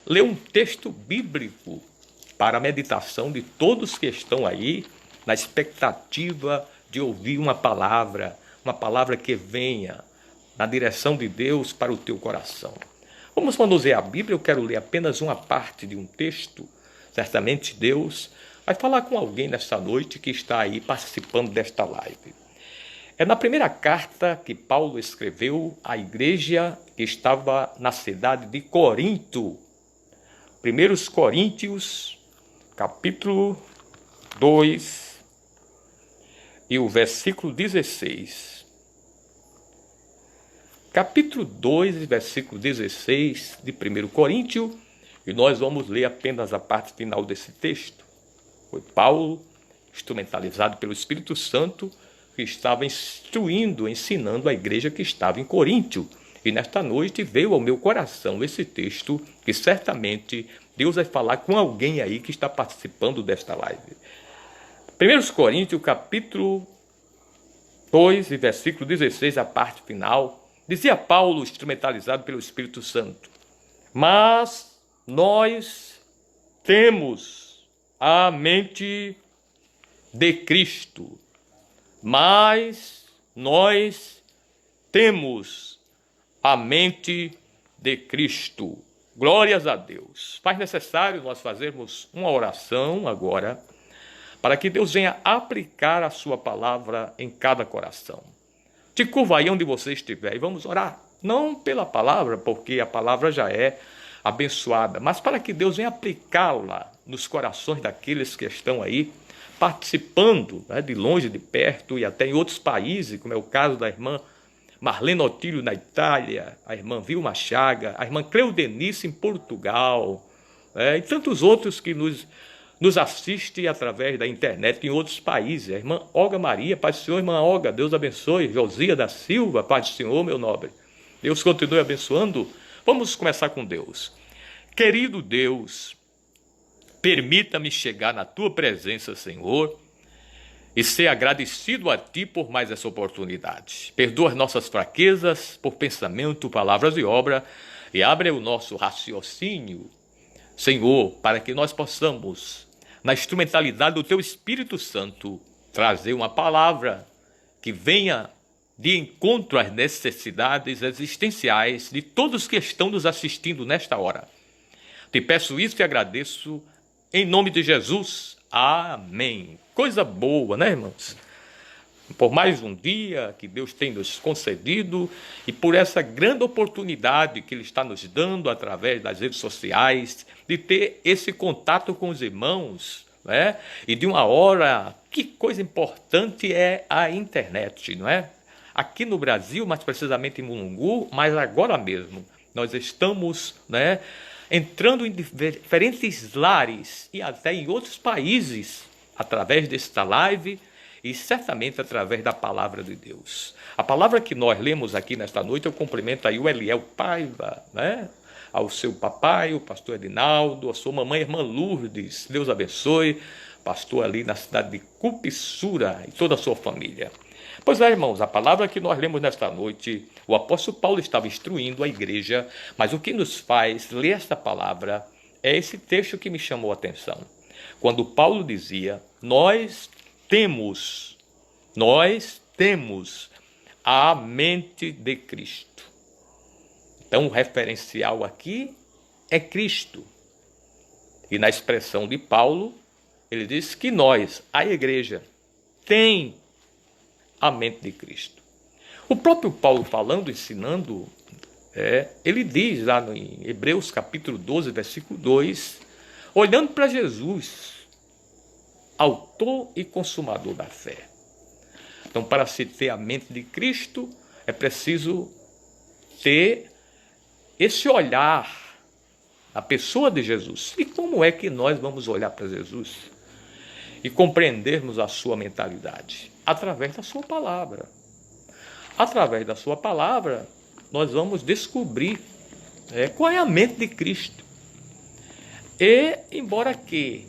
ler um texto bíblico para a meditação de todos que estão aí na expectativa de ouvir uma palavra que venha na direção de Deus para o teu coração. Vamos manusear a Bíblia. Eu quero ler apenas uma parte de um texto. Certamente Deus vai falar com alguém nesta noite que está aí participando desta live. É na primeira carta que Paulo escreveu à igreja que estava na cidade de Corinto. 1 Coríntios, capítulo 2, e o versículo 16. Capítulo 2, versículo 16 de 1 Coríntios, e nós vamos ler apenas a parte final desse texto. Foi Paulo, instrumentalizado pelo Espírito Santo, que estava instruindo, ensinando a igreja que estava em Coríntio. E nesta noite veio ao meu coração esse texto, que certamente Deus vai falar com alguém aí que está participando desta live. 1 Coríntios, capítulo 2, versículo 16, a parte final, dizia Paulo, instrumentalizado pelo Espírito Santo: mas nós temos a mente de Cristo. Mas nós temos a mente de Cristo. Glórias a Deus. Faz necessário nós fazermos uma oração agora, para que Deus venha aplicar a sua palavra em cada coração. Te curva aí onde você estiver e vamos orar. Não pela palavra, porque a palavra já é abençoada, mas para que Deus venha aplicá-la nos corações daqueles que estão aí participando, né, de longe, de perto e até em outros países, como é o caso da irmã Marlene Otílio na Itália, a irmã Vilma Chaga, a irmã Cleudenice em Portugal, e tantos outros que nos assistem através da internet em outros países. A irmã Olga Maria, Paz do Senhor, irmã Olga, Deus abençoe. Josia da Silva, Paz do Senhor, meu nobre. Deus continue abençoando. Vamos começar com Deus. Querido Deus, permita-me chegar na tua presença, Senhor, e ser agradecido a ti por mais essa oportunidade. Perdoa as nossas fraquezas por pensamento, palavras e obra, e abre o nosso raciocínio, Senhor, para que nós possamos, na instrumentalidade do teu Espírito Santo, trazer uma palavra que venha de encontro às necessidades existenciais de todos que estão nos assistindo nesta hora. Te peço isso e agradeço em nome de Jesus. Amém. Coisa boa, né, irmãos? Por mais um dia que Deus tem nos concedido e por essa grande oportunidade que Ele está nos dando através das redes sociais de ter esse contato com os irmãos, né? E de uma hora, que coisa importante é a internet, não é? Aqui no Brasil, mais precisamente em Mulungu, mas agora mesmo, nós estamos, né, entrando em diferentes lares e até em outros países, através desta live e certamente através da palavra de Deus. A palavra que nós lemos aqui nesta noite, eu cumprimento aí o Eliel Paiva, né? Ao seu papai, o pastor Edinaldo, a sua mamãe, a irmã Lourdes, Deus abençoe, pastor ali na cidade de Cupissura e toda a sua família. Pois é, irmãos, a palavra que nós lemos nesta noite, o apóstolo Paulo estava instruindo a igreja, mas o que nos faz ler esta palavra é esse texto que me chamou a atenção. Quando Paulo dizia, nós temos a mente de Cristo. Então, o referencial aqui é Cristo. E na expressão de Paulo, ele diz que nós, a igreja, tem a mente de Cristo. O próprio Paulo falando, ensinando, ele diz lá em Hebreus capítulo 12, versículo 2, olhando para Jesus, autor e consumador da fé. Então, para se ter a mente de Cristo, é preciso ter esse olhar na pessoa de Jesus. E como é que nós vamos olhar para Jesus e compreendermos a sua mentalidade? Através da sua palavra. Através da sua palavra, nós vamos descobrir qual é a mente de Cristo. E, embora que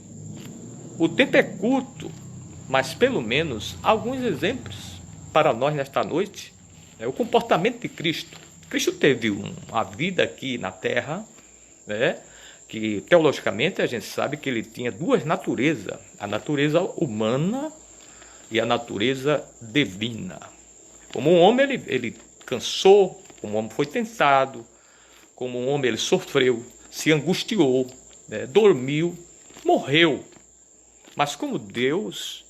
o tempo é curto, mas pelo menos alguns exemplos para nós nesta noite, o comportamento de Cristo. Cristo teve uma vida aqui na terra, que teologicamente a gente sabe que ele tinha duas naturezas, a natureza humana e a natureza divina. Como um homem ele cansou, como um homem foi tentado, como um homem ele sofreu, se angustiou, né, dormiu, morreu. Mas como Deus,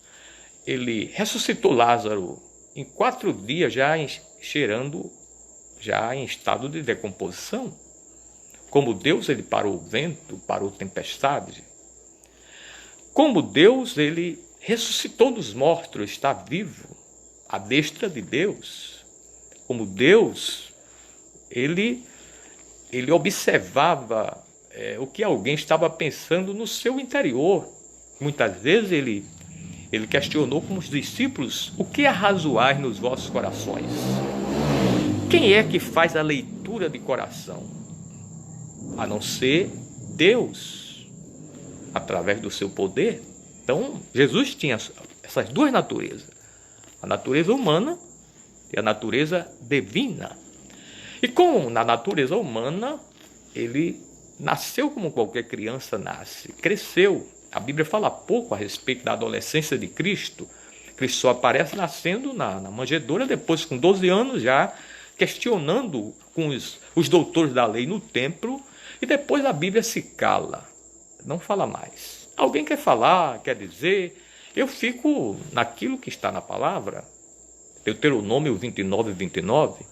ele ressuscitou Lázaro em 4 dias, cheirando, já em estado de decomposição. Como Deus, ele parou o vento, parou a tempestade. Como Deus, ele ressuscitou dos mortos, está vivo, à destra de Deus. Como Deus, ele observava o que alguém estava pensando no seu interior. Muitas vezes ele questionou com os discípulos: o que arrazoais nos vossos corações? Quem é que faz a leitura de coração? A não ser Deus, através do seu poder. Então, Jesus tinha essas duas naturezas, a natureza humana e a natureza divina. E como na natureza humana, ele nasceu como qualquer criança nasce, cresceu. A Bíblia fala pouco a respeito da adolescência de Cristo. Cristo só aparece nascendo na manjedoura, depois com 12 anos já questionando com os doutores da lei no templo, e depois a Bíblia se cala, não fala mais. Alguém quer falar, quer dizer, eu fico naquilo que está na palavra. Deuteronômio 29, 29,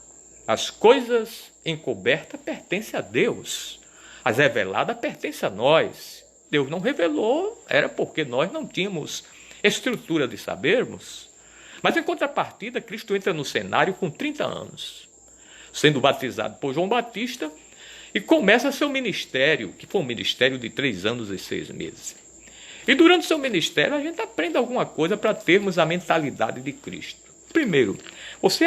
as coisas encobertas pertencem a Deus, as reveladas pertencem a nós. Deus não revelou, era porque nós não tínhamos estrutura de sabermos. Mas em contrapartida, Cristo entra no cenário com 30 anos, sendo batizado por João Batista, e começa seu ministério, que foi um ministério de 3 anos e 6 meses. E durante seu ministério a gente aprende alguma coisa para termos a mentalidade de Cristo. Primeiro, você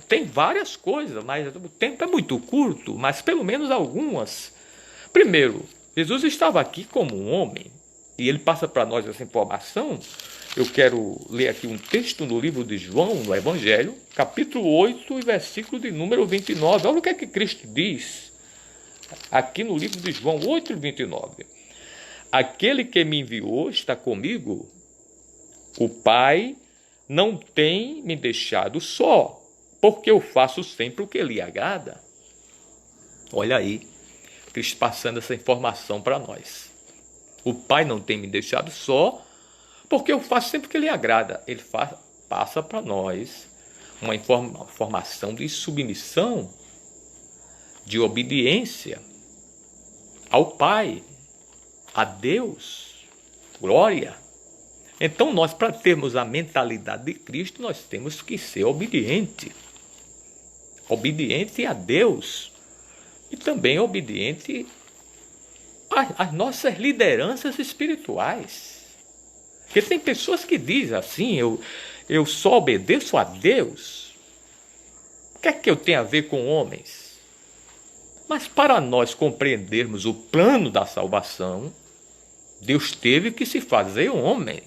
tem várias coisas, mas o tempo é muito curto, mas pelo menos algumas. Primeiro, Jesus estava aqui como um homem, e ele passa para nós essa informação. Eu quero ler aqui um texto no livro de João, no Evangelho, capítulo 8, versículo de número 29. Olha o que é que Cristo diz aqui no livro de João 8, 29. Aquele que me enviou está comigo. O Pai não tem me deixado só, porque eu faço sempre o que lhe agrada. Olha aí, Cristo passando essa informação para nós. O Pai não tem me deixado só, porque eu faço sempre o que lhe agrada. Ele passa para nós uma informação de submissão, de obediência ao Pai, a Deus, glória. Então nós, para termos a mentalidade de Cristo, nós temos que ser obediente a Deus e também obediente às nossas lideranças espirituais. Porque tem pessoas que dizem assim: eu só obedeço a Deus. O que é que eu tenho a ver com homens? Mas para nós compreendermos o plano da salvação, Deus teve que se fazer homem,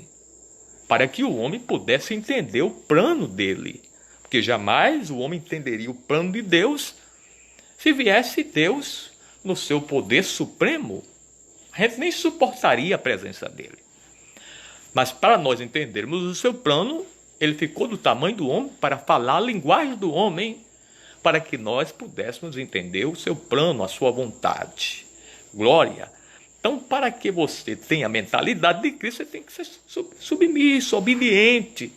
para que o homem pudesse entender o plano dele. Porque jamais o homem entenderia o plano de Deus se viesse Deus no seu poder supremo. A gente nem suportaria a presença dele. Mas para nós entendermos o seu plano, ele ficou do tamanho do homem para falar a linguagem do homem, para que nós pudéssemos entender o seu plano, a sua vontade. Glória! Então, para que você tenha a mentalidade de Cristo, você tem que ser submisso, obediente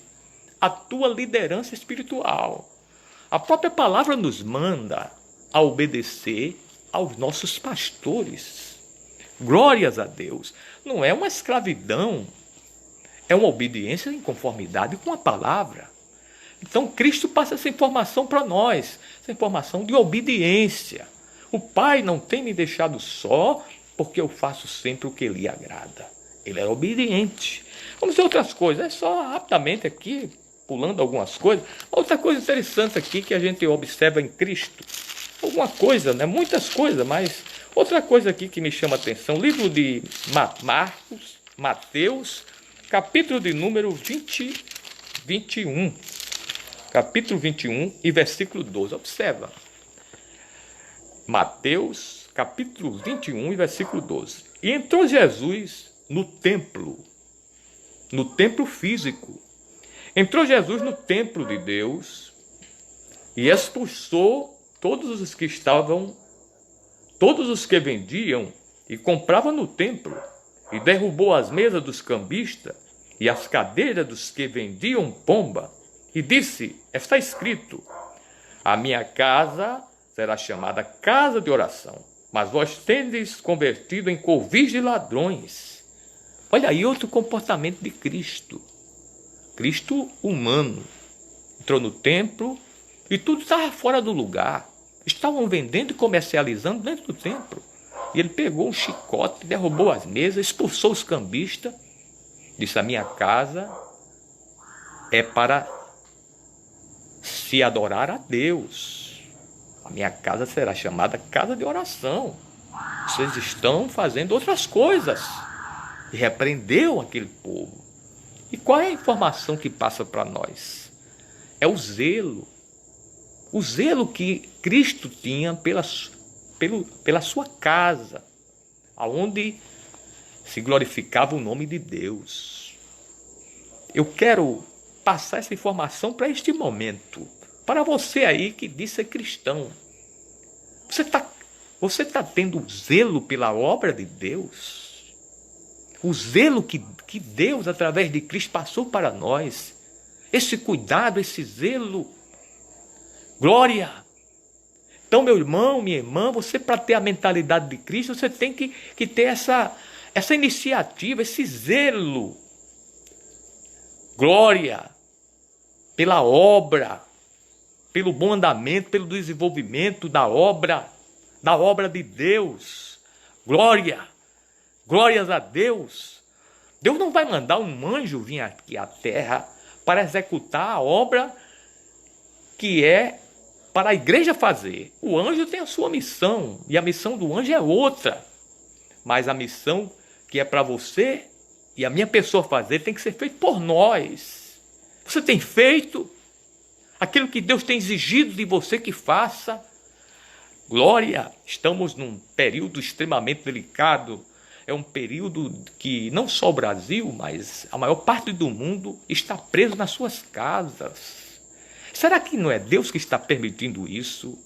à tua liderança espiritual. A própria palavra nos manda a obedecer aos nossos pastores. Glórias a Deus! Não é uma escravidão, é uma obediência em conformidade com a palavra. Então, Cristo passa essa informação para nós, essa informação de obediência. O Pai não tem me deixado só, porque eu faço sempre o que lhe agrada. Ele é obediente. Vamos ver outras coisas, é só rapidamente aqui, pulando algumas coisas. Outra coisa interessante aqui que a gente observa em Cristo. Alguma coisa, né? Muitas coisas, mas outra coisa aqui que me chama a atenção. Livro de Mateus, capítulo de número 21. Capítulo 21 e versículo 12. Observa. Mateus, capítulo 21 e versículo 12. E entrou Jesus no templo físico. Entrou Jesus no templo de Deus e expulsou todos os que vendiam e compravam no templo, e derrubou as mesas dos cambistas e as cadeiras dos que vendiam pomba, e disse: está escrito, a minha casa será chamada casa de oração, mas vós tendes convertido em covis de ladrões. Olha aí outro comportamento de Cristo. Cristo humano. Entrou no templo e tudo estava fora do lugar. Estavam vendendo e comercializando dentro do templo. E ele pegou um chicote, derrubou as mesas, expulsou os cambistas. Disse: a minha casa é para se adorar a Deus. A minha casa será chamada casa de oração. Vocês estão fazendo outras coisas. E repreendeu aquele povo. E qual é a informação que passa para nós? É o zelo. O zelo que Cristo tinha pela sua casa, aonde se glorificava o nome de Deus. Eu quero passar essa informação para este momento, para você aí que diz ser cristão. Você está tendo zelo pela obra de Deus? O zelo que Deus, através de Cristo, passou para nós. Esse cuidado, esse zelo. Glória! Então, meu irmão, minha irmã, você, para ter a mentalidade de Cristo, você tem que ter essa iniciativa, esse zelo. Glória! Pela obra, pelo bom andamento, pelo desenvolvimento da obra de Deus. Glória! Glórias a Deus. Deus não vai mandar um anjo vir aqui à terra para executar a obra que é para a igreja fazer. O anjo tem a sua missão, e a missão do anjo é outra. Mas a missão que é para você e a minha pessoa fazer tem que ser feita por nós. Você tem feito aquilo que Deus tem exigido de você que faça? Glória! Estamos num período extremamente delicado. É um período que não só o Brasil, mas a maior parte do mundo está preso nas suas casas. Será que não é Deus que está permitindo isso?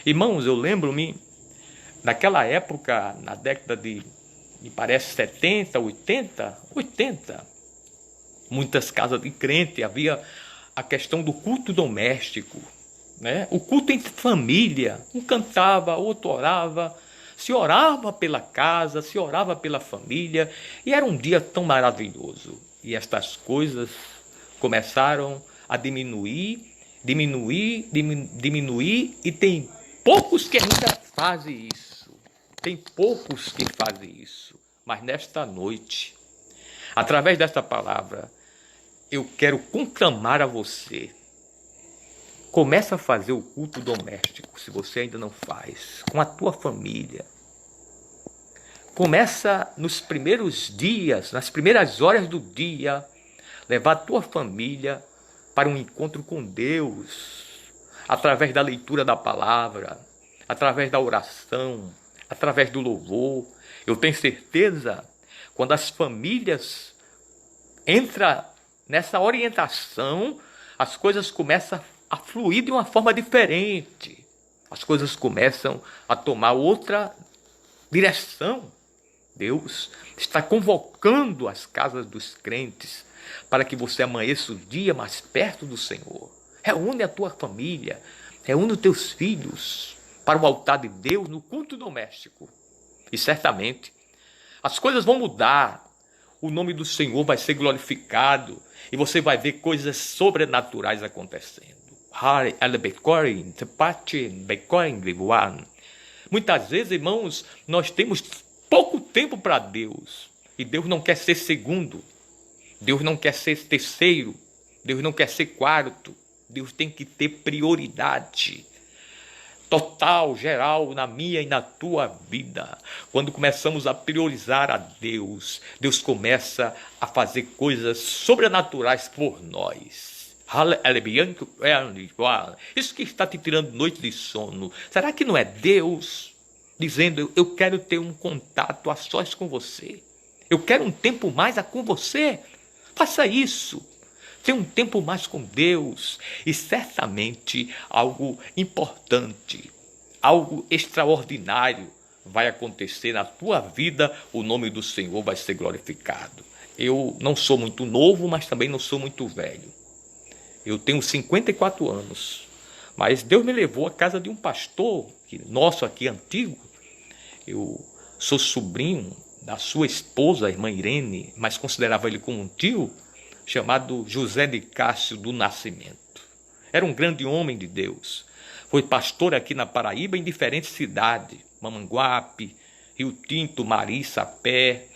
Irmãos, eu lembro-me, naquela época, na década de, me parece, 70, 80, muitas casas de crente, havia a questão do culto doméstico, né? O culto em família, um cantava, outro orava, se orava pela casa, se orava pela família, e era um dia tão maravilhoso. E estas coisas começaram a diminuir, e tem poucos que ainda fazem isso. Tem poucos que fazem isso. Mas nesta noite, através desta palavra, eu quero conclamar a você. Começa a fazer o culto doméstico, se você ainda não faz, com a tua família. Começa nos primeiros dias, nas primeiras horas do dia, levar a tua família para um encontro com Deus, através da leitura da palavra, através da oração, através do louvor. Eu tenho certeza, quando as famílias entram nessa orientação, as coisas começam a fluir de uma forma diferente. As coisas começam a tomar outra direção. Deus está convocando as casas dos crentes para que você amanheça o dia mais perto do Senhor. Reúne a tua família, reúne os teus filhos para o altar de Deus no culto doméstico. E certamente as coisas vão mudar, o nome do Senhor vai ser glorificado e você vai ver coisas sobrenaturais acontecendo. Muitas vezes, irmãos, nós temos pouco tempo para Deus. E Deus não quer ser segundo. Deus não quer ser terceiro. Deus não quer ser quarto. Deus tem que ter prioridade total, geral, na minha e na tua vida. Quando começamos a priorizar a Deus, Deus começa a fazer coisas sobrenaturais por nós. Isso que está te tirando noite de sono, será que não é Deus? dizendo: eu quero ter um contato a sós com você. Eu quero um tempo mais com você. Faça isso. Tenha um tempo mais com Deus. E certamente algo importante, algo extraordinário vai acontecer na tua vida. O nome do Senhor vai ser glorificado. Eu não sou muito novo, mas também não sou muito velho. Eu tenho 54 anos. Mas Deus me levou à casa de um pastor, nosso aqui antigo. Eu sou sobrinho da sua esposa, a irmã Irene, mas considerava ele como um tio, chamado José de Cássio do Nascimento. Era um grande homem de Deus. Foi pastor aqui na Paraíba em diferentes cidades, Mamanguape, Rio Tinto, Mari, Sapé,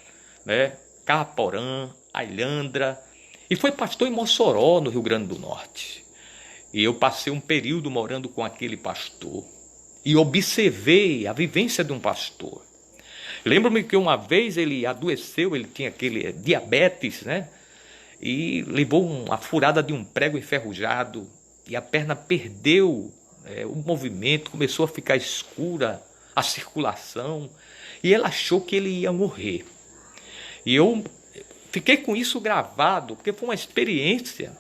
Caporã, Alhandra, e foi pastor em Mossoró, no Rio Grande do Norte. E eu passei um período morando com aquele pastor e observei a vivência de um pastor. Lembro-me que uma vez ele adoeceu, ele tinha aquele diabetes, e levou uma furada de um prego enferrujado e a perna perdeu o movimento, começou a ficar escura, a circulação, e ele achou que ele ia morrer. E eu fiquei com isso gravado, porque foi uma experiência.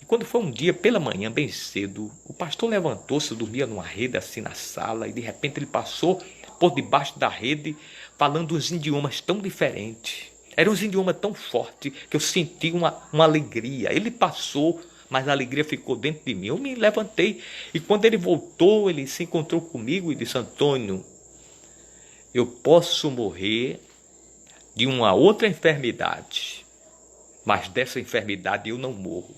E quando foi um dia, pela manhã, bem cedo, o pastor levantou-se, dormia numa rede assim na sala, e de repente ele passou por debaixo da rede, falando uns idiomas tão diferentes. Eram uns idiomas tão fortes que eu senti uma alegria. Ele passou, mas a alegria ficou dentro de mim. Eu me levantei, e quando ele voltou, ele se encontrou comigo e disse: Antônio, eu posso morrer de uma outra enfermidade, mas dessa enfermidade eu não morro.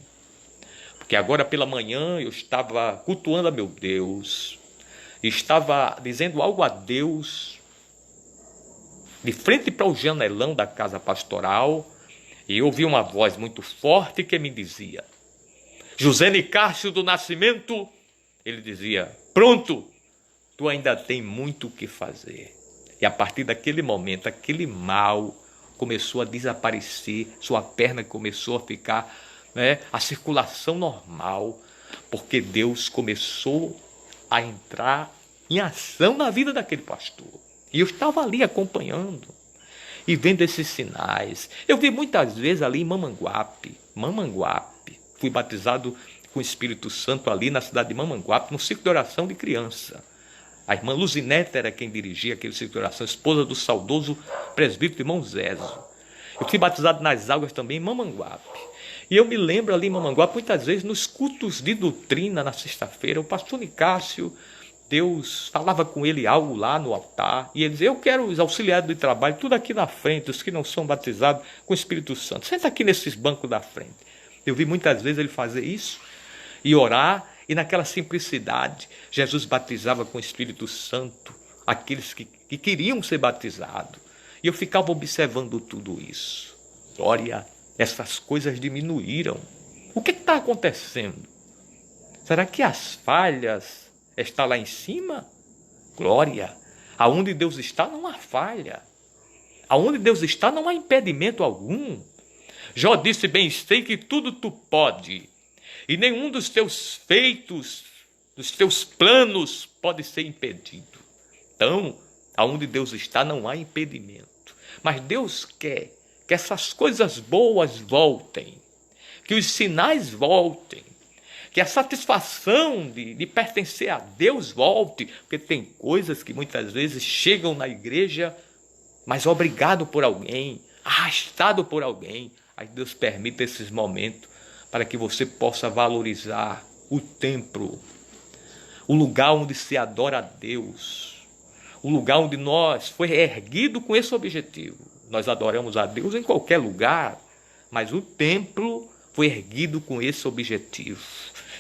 Porque agora pela manhã eu estava cultuando a meu Deus, estava dizendo algo a Deus, de frente para o janelão da casa pastoral, e eu ouvi uma voz muito forte que me dizia: José Nicásio do Nascimento. Ele dizia: pronto, tu ainda tem muito o que fazer. E a partir daquele momento, aquele mal começou a desaparecer, sua perna começou a ficar, a circulação normal, porque Deus começou a entrar em ação na vida daquele pastor. E eu estava ali acompanhando e vendo esses sinais. Eu vi muitas vezes ali em Mamanguape. Fui batizado com o Espírito Santo ali na cidade de Mamanguape, no ciclo de oração de criança. A irmã Luzinete era quem dirigia aquele ciclo de oração, esposa do saudoso presbítero irmão Zézio. Eu fui batizado nas águas também em Mamanguape. E eu me lembro ali em Mamanguape, muitas vezes nos cultos de doutrina na sexta-feira, o pastor Nicásio, Deus falava com ele algo lá no altar, e ele dizia: eu quero os auxiliares de trabalho, tudo aqui na frente, os que não são batizados com o Espírito Santo, senta aqui nesses bancos da frente. Eu vi muitas vezes ele fazer isso e orar, e naquela simplicidade, Jesus batizava com o Espírito Santo aqueles que queriam ser batizados. E eu ficava observando tudo isso. Glória, essas coisas diminuíram. O que está acontecendo? Será que as falhas estão lá em cima? Glória, aonde Deus está não há falha. Aonde Deus está não há impedimento algum. Jó disse: bem sei que tudo tu pode, e nenhum dos teus feitos, dos teus planos pode ser impedido. Então, aonde Deus está não há impedimento. Mas Deus quer que essas coisas boas voltem, que os sinais voltem, que a satisfação de pertencer a Deus volte, porque tem coisas que muitas vezes chegam na igreja, mas obrigado por alguém, arrastado por alguém. Aí Deus permite esses momentos para que você possa valorizar o templo, o lugar onde se adora a Deus, o lugar onde nós foi erguido com esse objetivo. Nós adoramos a Deus em qualquer lugar, mas o templo foi erguido com esse objetivo.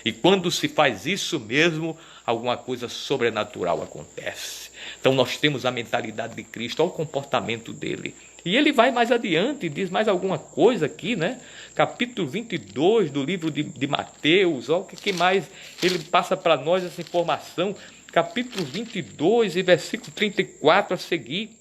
E quando se faz isso mesmo, alguma coisa sobrenatural acontece. Então nós temos a mentalidade de Cristo, olha o comportamento dele. E ele vai mais adiante, diz mais alguma coisa aqui, Capítulo 22 do livro de Mateus, olha o que mais ele passa para nós essa informação. Capítulo 22 e versículo 34 a seguir.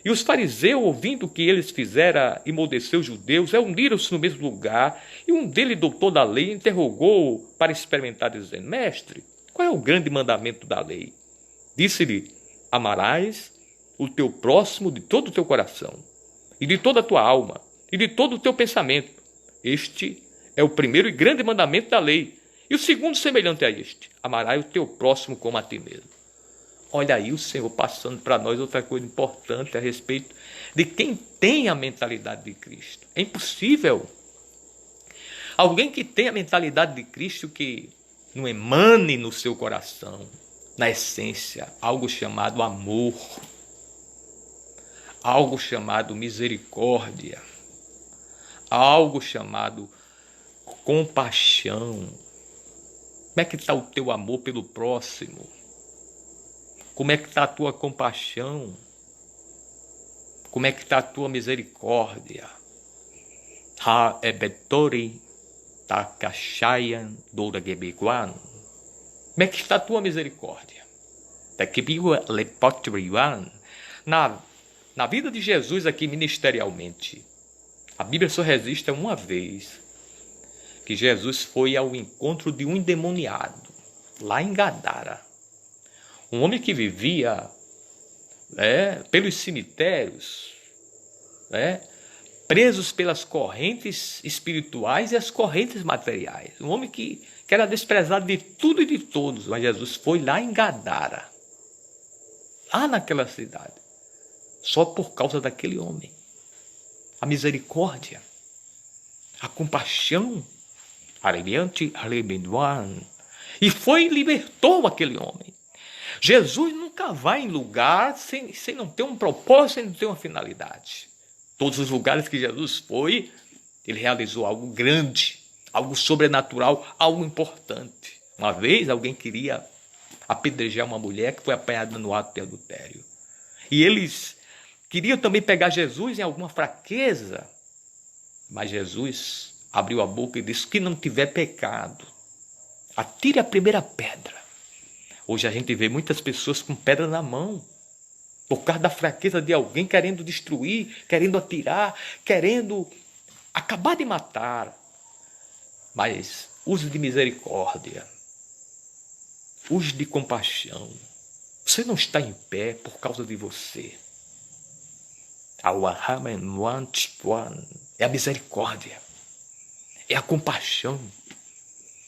E os fariseus, ouvindo o que eles fizeram emoldeceu os judeus, reuniram-se no mesmo lugar, e um deles, doutor da lei, interrogou para experimentar, dizendo: mestre, qual é o grande mandamento da lei? Disse-lhe: amarás o teu próximo de todo o teu coração, e de toda a tua alma, e de todo o teu pensamento. Este é o primeiro e grande mandamento da lei. E o segundo semelhante a este: amarás o teu próximo como a ti mesmo. Olha aí o Senhor passando para nós outra coisa importante a respeito de quem tem a mentalidade de Cristo. É impossível alguém que tem a mentalidade de Cristo que não emane no seu coração, na essência, algo chamado amor, algo chamado misericórdia, algo chamado compaixão. Como é que está o teu amor pelo próximo? Como é que está a tua compaixão? Como é que está a tua misericórdia? Ha ebetori takashayan doragebiguan. Como é que está a tua misericórdia? Na vida de Jesus aqui ministerialmente, a Bíblia só registra uma vez que Jesus foi ao encontro de um endemoniado, lá em Gadara. Um homem que vivia pelos cemitérios, presos pelas correntes espirituais e as correntes materiais. Um homem que era desprezado de tudo e de todos, mas Jesus foi lá em Gadara, lá naquela cidade, só por causa daquele homem. A misericórdia, a compaixão, e foi e libertou aquele homem. Jesus nunca vai em lugar sem não ter um propósito, sem não ter uma finalidade. Todos os lugares que Jesus foi, ele realizou algo grande, algo sobrenatural, algo importante. Uma vez alguém queria apedrejar uma mulher que foi apanhada no ato de adultério. E eles queriam também pegar Jesus em alguma fraqueza, mas Jesus abriu a boca e disse: que não tiver pecado, atire a primeira pedra. Hoje a gente vê muitas pessoas com pedra na mão, por causa da fraqueza de alguém, querendo destruir, querendo atirar, querendo acabar de matar. Mas use de misericórdia, use de compaixão. Você não está em pé por causa de você. É a misericórdia, é a compaixão,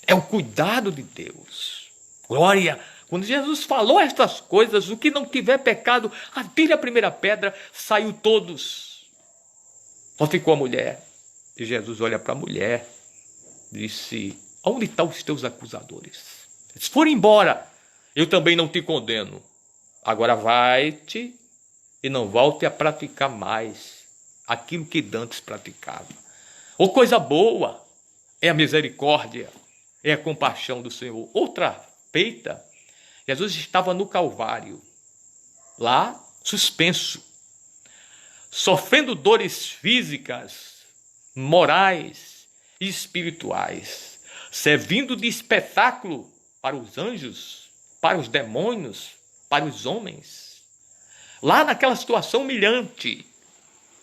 é o cuidado de Deus. Glória! Quando Jesus falou estas coisas, o que não tiver pecado, atire a primeira pedra, saiu todos. Só ficou a mulher. E Jesus olha para a mulher, disse: onde estão os teus acusadores? Eles foram embora, eu também não te condeno. Agora vai-te e não volte a praticar mais aquilo que dantes praticava. Ou coisa boa, é a misericórdia, é a compaixão do Senhor. Outra feita, Jesus estava no Calvário, lá suspenso, sofrendo dores físicas, morais e espirituais, servindo de espetáculo para os anjos, para os demônios, para os homens. Lá naquela situação humilhante,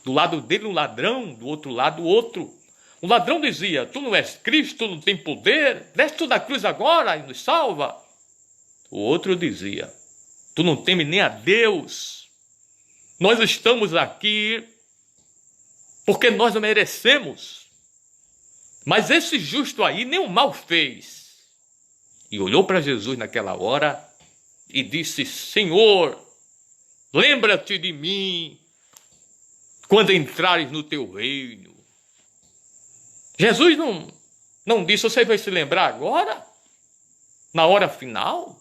do lado dele um ladrão, do outro lado o outro. O ladrão dizia: tu não és Cristo, tu não tem poder, desce da cruz agora e nos salva. O outro dizia: tu não temes nem a Deus, nós estamos aqui porque nós não merecemos. Mas esse justo aí nenhum mal fez. E olhou para Jesus naquela hora e disse: Senhor, lembra-te de mim quando entrares no teu reino. Jesus não disse: você vai se lembrar agora, na hora final?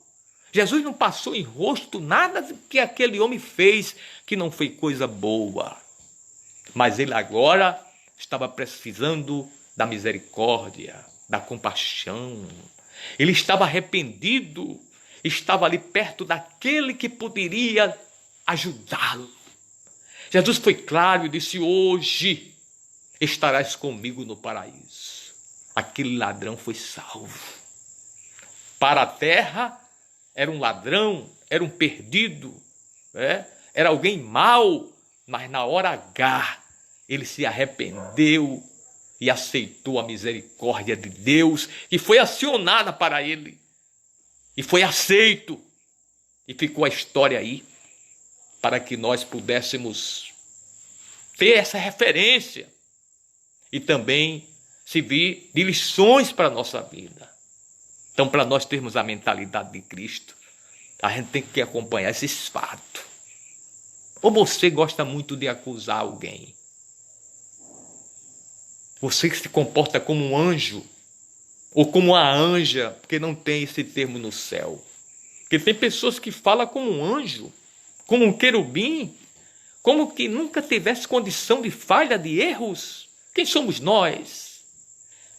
Jesus não passou em rosto nada que aquele homem fez que não foi coisa boa. Mas ele agora estava precisando da misericórdia, da compaixão. Ele estava arrependido, estava ali perto daquele que poderia ajudá-lo. Jesus foi claro e disse: hoje estarás comigo no paraíso. Aquele ladrão foi salvo. Para a terra, era um ladrão, era um perdido, era alguém mau, mas na hora H ele se arrependeu e aceitou a misericórdia de Deus, que foi acionada para ele, e foi aceito, e ficou a história aí. para que nós pudéssemos ter essa referência e também servir de lições para a nossa vida. Então, para nós termos a mentalidade de Cristo, a gente tem que acompanhar esses fatos. Ou você gosta muito de acusar alguém? Você que se comporta como um anjo, ou como uma anja, porque não tem esse termo no céu. Porque tem pessoas que falam como um anjo, como um querubim, como que nunca tivesse condição de falha, de erros. Quem somos nós?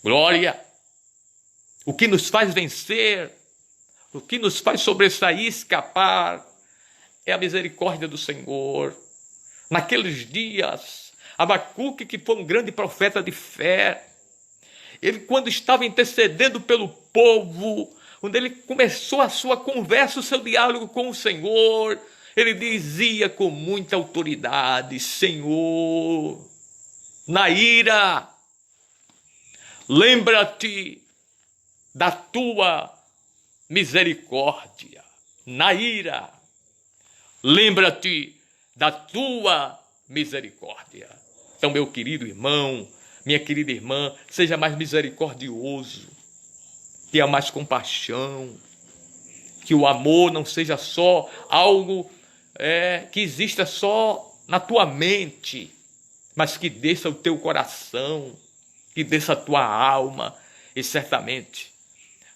Glória! O que nos faz vencer, o que nos faz sobressair, escapar, é a misericórdia do Senhor. Naqueles dias, Abacuque, que foi um grande profeta de fé, ele, quando estava intercedendo pelo povo, quando ele começou a sua conversa, o seu diálogo com o Senhor, ele dizia com muita autoridade: Senhor, na ira, lembra-te da tua misericórdia. Na ira, lembra-te da tua misericórdia. Então, meu querido irmão, minha querida irmã, seja mais misericordioso, tenha mais compaixão, que o amor não seja só algo que exista só na tua mente, mas que desça o teu coração, que desça a tua alma, e certamente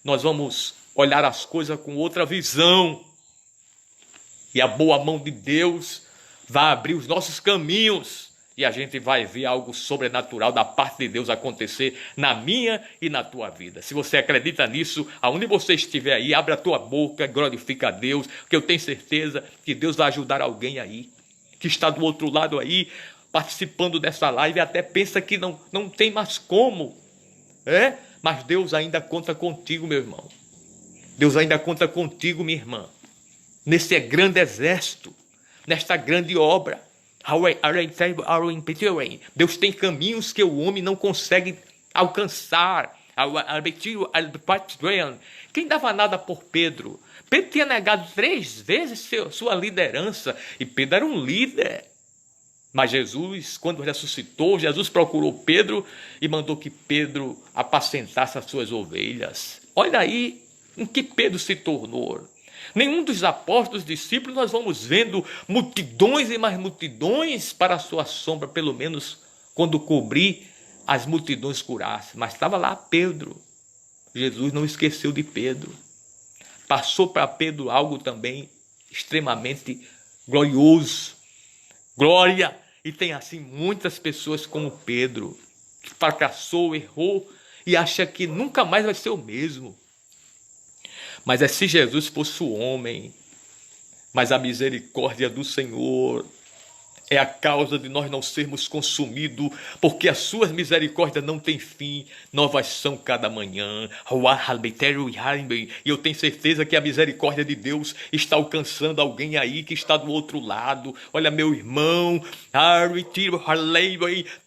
nós vamos olhar as coisas com outra visão, e a boa mão de Deus vai abrir os nossos caminhos, e a gente vai ver algo sobrenatural da parte de Deus acontecer na minha e na tua vida. Se você acredita nisso, aonde você estiver aí, abre a tua boca, glorifica a Deus, porque eu tenho certeza que Deus vai ajudar alguém aí, que está do outro lado aí, participando dessa live, e até pensa que não tem mais como, mas Deus ainda conta contigo, meu irmão. Deus ainda conta contigo, minha irmã, nesse grande exército, nesta grande obra. Deus tem caminhos que o homem não consegue alcançar. Quem dava nada por Pedro? Pedro tinha negado 3 vezes sua liderança, e Pedro era um líder. Mas Jesus, quando ressuscitou, Jesus procurou Pedro e mandou que Pedro apacentasse as suas ovelhas. Olha aí em que Pedro se tornou. Nenhum dos apóstolos, discípulos, nós vamos vendo multidões e mais multidões para a sua sombra, pelo menos quando cobrir, as multidões curassem. Mas estava lá Pedro. Jesus não esqueceu de Pedro. Passou para Pedro algo também extremamente glorioso. Glória! E tem assim muitas pessoas como Pedro, que fracassou, errou e acha que nunca mais vai ser o mesmo. Mas é se Jesus fosse o homem, mas a misericórdia do Senhor é a causa de nós não sermos consumidos, porque as suas misericórdias não têm fim, novas são cada manhã. E eu tenho certeza que a misericórdia de Deus está alcançando alguém aí que está do outro lado. Olha, meu irmão,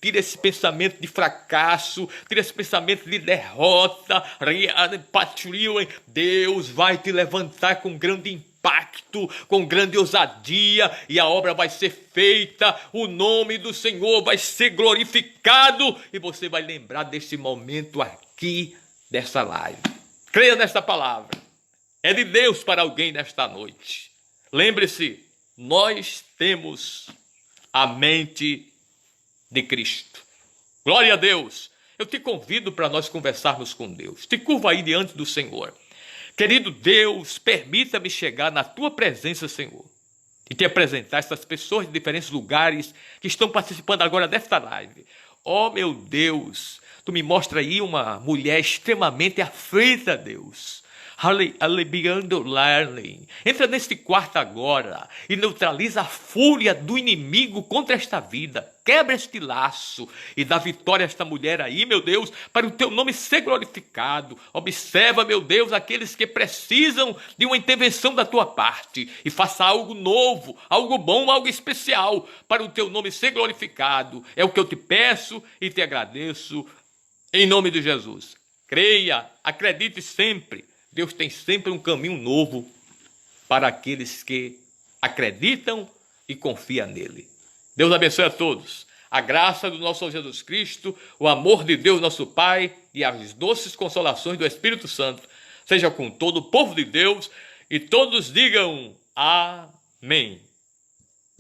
tira esse pensamento de fracasso, tira esse pensamento de derrota. Deus vai te levantar com grande impacto, com grande ousadia, e a obra vai ser feita, o nome do Senhor vai ser glorificado, e você vai lembrar desse momento aqui, dessa live. Creia nesta palavra, é de Deus para alguém nesta noite. Lembre-se, nós temos a mente de Cristo. Glória a Deus. Eu te convido para nós conversarmos com Deus. Te curva aí diante do Senhor. Querido Deus, permita-me chegar na tua presença, Senhor, e te apresentar essas pessoas de diferentes lugares que estão participando agora desta live. Oh, meu Deus, tu me mostra aí uma mulher extremamente aflita, Deus. Entra neste quarto agora e neutraliza a fúria do inimigo contra esta vida. Quebra este laço e dá vitória a esta mulher aí, meu Deus, para o teu nome ser glorificado. Observa, meu Deus, aqueles que precisam de uma intervenção da tua parte, e faça algo novo, algo bom, algo especial, para o teu nome ser glorificado. É o que eu te peço e te agradeço, em nome de Jesus. Creia, acredite sempre. Deus tem sempre um caminho novo para aqueles que acreditam e confia nele. Deus abençoe a todos. A graça do nosso Senhor Jesus Cristo, o amor de Deus nosso Pai e as doces consolações do Espírito Santo seja com todo o povo de Deus e todos digam amém.